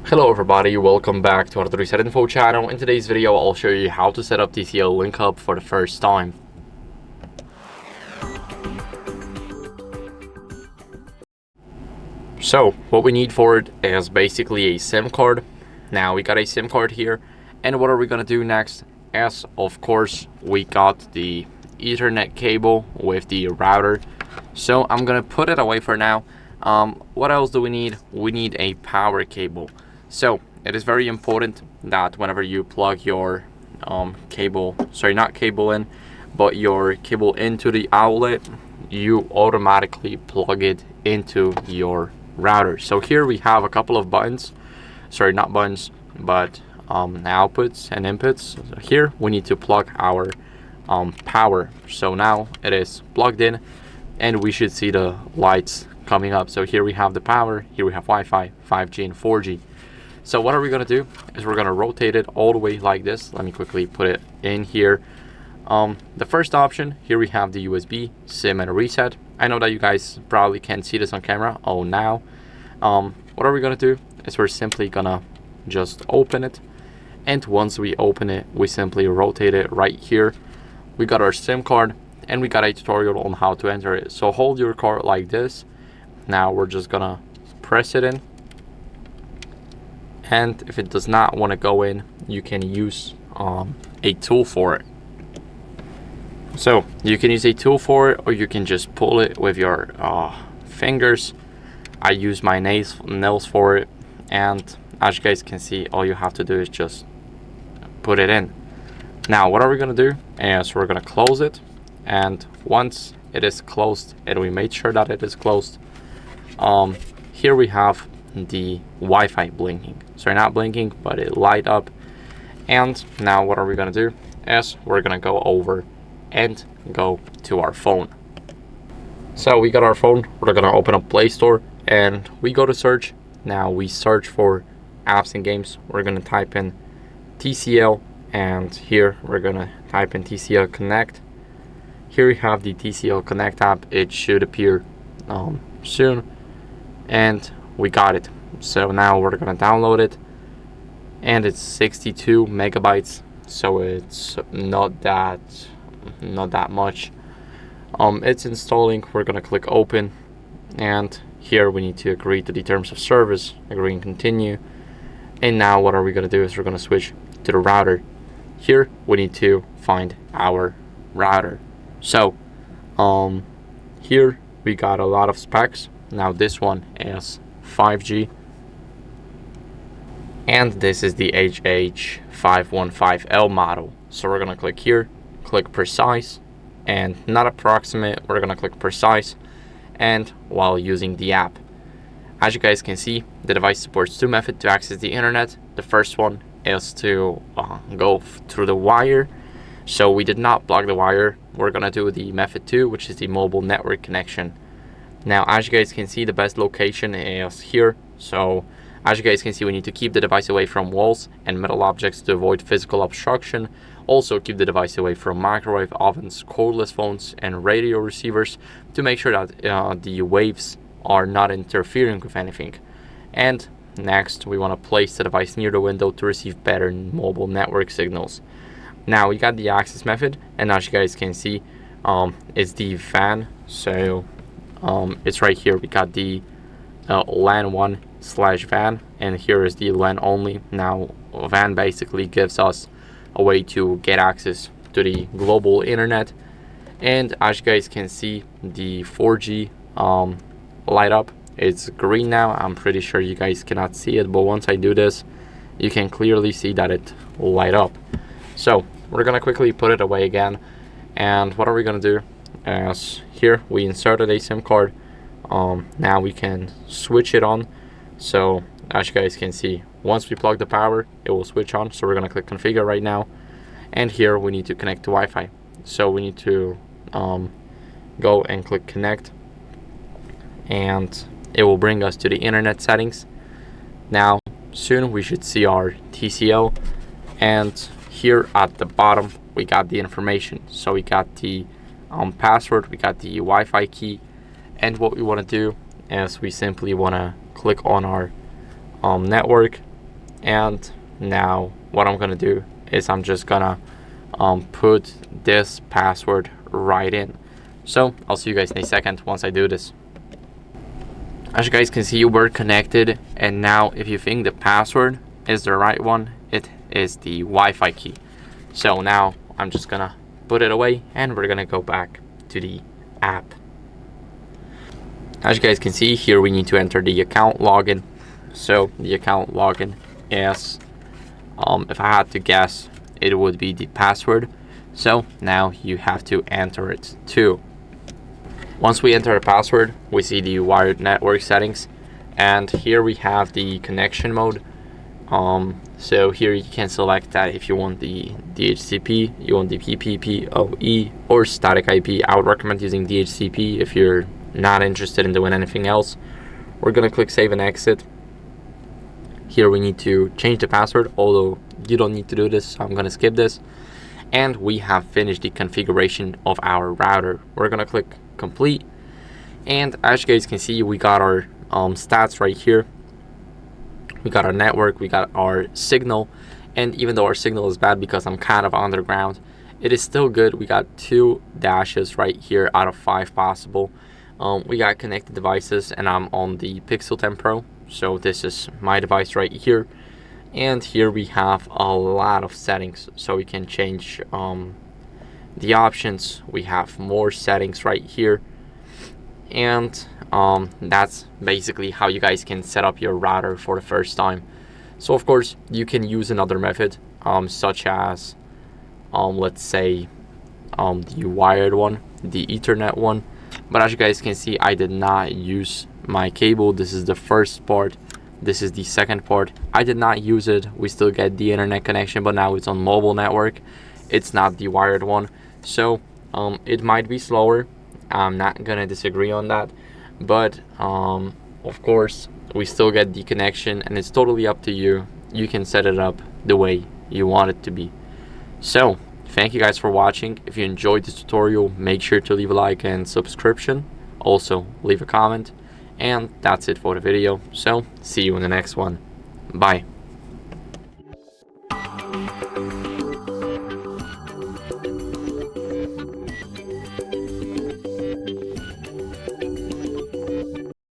Hello everybody, welcome back to our HardReset.Info channel. In today's video, I'll show you how to set up TCL Linkhub for the first time. So, what we need for it is basically a SIM card. Now, we got a SIM card here, and what are we gonna do next? As of course, we got the Ethernet cable with the router. So, I'm gonna put it away for now. What else do we need? We need a power cable. So it is very important that whenever you plug your your cable into the outlet, you automatically plug it into your router. So here we have a couple of buttons, not buttons, but outputs and inputs. Here we need to plug our power. So now it is plugged in, and we should see the lights coming up. So here we have the power, here we have Wi-Fi, 5G and 4G. So what are we gonna do is we're gonna rotate it all the way like this. Let me quickly put it in here. The first option, here we have the USB, SIM and reset. I know that you guys probably can't see this on camera. Oh, now. What are we gonna do is we're simply gonna just open it. And once we open it, we simply rotate it right here. We got our SIM card and we got a tutorial on how to enter it. So hold your card like this. Now we're just gonna press it in. And if it does not want to go in, you can use a tool for it. So you can use a tool for it, or you can just pull it with your fingers. I use my nails for it, and as you guys can see, all you have to do is just put it in. Now what are we gonna do is we're gonna close it, and once it is closed, and we made sure that it is closed, here we have the Wi-Fi blinking. Sorry, not blinking, but it light up. And now what are we gonna do is we're gonna go over and go to our phone. So we got our phone, we're gonna open up Play Store and we go to search. Now we search for apps and games. We're gonna type in TCL, and here we're gonna type in TCL Connect. Here we have the TCL Connect app. It should appear soon, and we got it. So now we're gonna download it, and it's 62 megabytes, so it's not that much. It's installing. We're gonna click open, and here we need to agree to the terms of service, agree and continue. And now what are we gonna do is we're gonna switch to the router. Here we need to find our router. So here we got a lot of specs. Now this one is 5G, and this is the HH515L model. So we're gonna click here, click precise, and not approximate, we're gonna click precise, and while using the app. As you guys can see, the device supports two methods to access the internet. The first one is to go through the wire. So we did not plug the wire. We're gonna do the method 2, which is the mobile network connection. Now, as you guys can see, the best location is here. So as you guys can see, we need to keep the device away from walls and metal objects to avoid physical obstruction. Also keep the device away from microwave ovens, cordless phones, and radio receivers to make sure that the waves are not interfering with anything. And next, we want to place the device near the window to receive better mobile network signals. Now we got the access method, and as you guys can see, it's the WAN. So it's right here. We got the LAN 1/WAN, and here is the LAN only. Now WAN basically gives us a way to get access to the global internet. And as you guys can see, the 4G light up. It's green now. I'm pretty sure you guys cannot see it, but once I do this, you can clearly see that it will light up. So we're gonna quickly put it away again, and what are we gonna do is here we inserted a SIM card. Now we can switch it on. So as you guys can see, once we plug the power, it will switch on. So we're gonna click configure right now, and here we need to connect to Wi-Fi. So we need to go and click connect, and it will bring us to the internet settings. Now soon we should see our TCL, and here at the bottom we got the information. So we got the password, we got the Wi-Fi key, and what we want to do is we simply want to click on our network, And now what I'm gonna do is I'm just gonna put this password right in. So I'll see you guys in a second once I do this. As you guys can see, we're connected, and now if you think the password is the right one, it is the Wi-Fi key. So now I'm just gonna put it away, and we're gonna go back to the app. As you guys can see here, we need to enter the account login. So the account login is, if I had to guess, it would be the password. So now you have to enter it too. Once we enter the password, we see the wired network settings, and here we have the connection mode. So here you can select that if you want the DHCP, you want the PPPoE, or static IP. I would recommend using DHCP if you're not interested in doing anything else. We're gonna click save and exit. Here we need to change the password, although you don't need to do this, so I'm gonna skip this. And we have finished the configuration of our router. We're gonna click complete, and as you guys can see, we got our stats right here. We got our network, we got our signal, and even though our signal is bad because I'm kind of underground, it is still good. We got 2 dashes right here out of 5 possible. We got connected devices, and I'm on the Pixel 10 Pro, so this is my device right here. And here we have a lot of settings, so we can change the options. We have more settings right here, and that's basically how you guys can set up your router for the first time. So of course you can use another method, such as let's say the wired one, the Ethernet one, but as you guys can see, I did not use my cable. This is the first part, this is the second part. I did not use it. We still get the internet connection, but now it's on mobile network, it's not the wired one. So it might be slower, I'm not gonna disagree on that, but of course we still get the connection, and it's totally up to you. You can set it up the way you want it to be. So thank you guys for watching. If you enjoyed this tutorial, make sure to leave a like and subscription. Also leave a comment, and that's it for the video. So see you in the next one. Bye.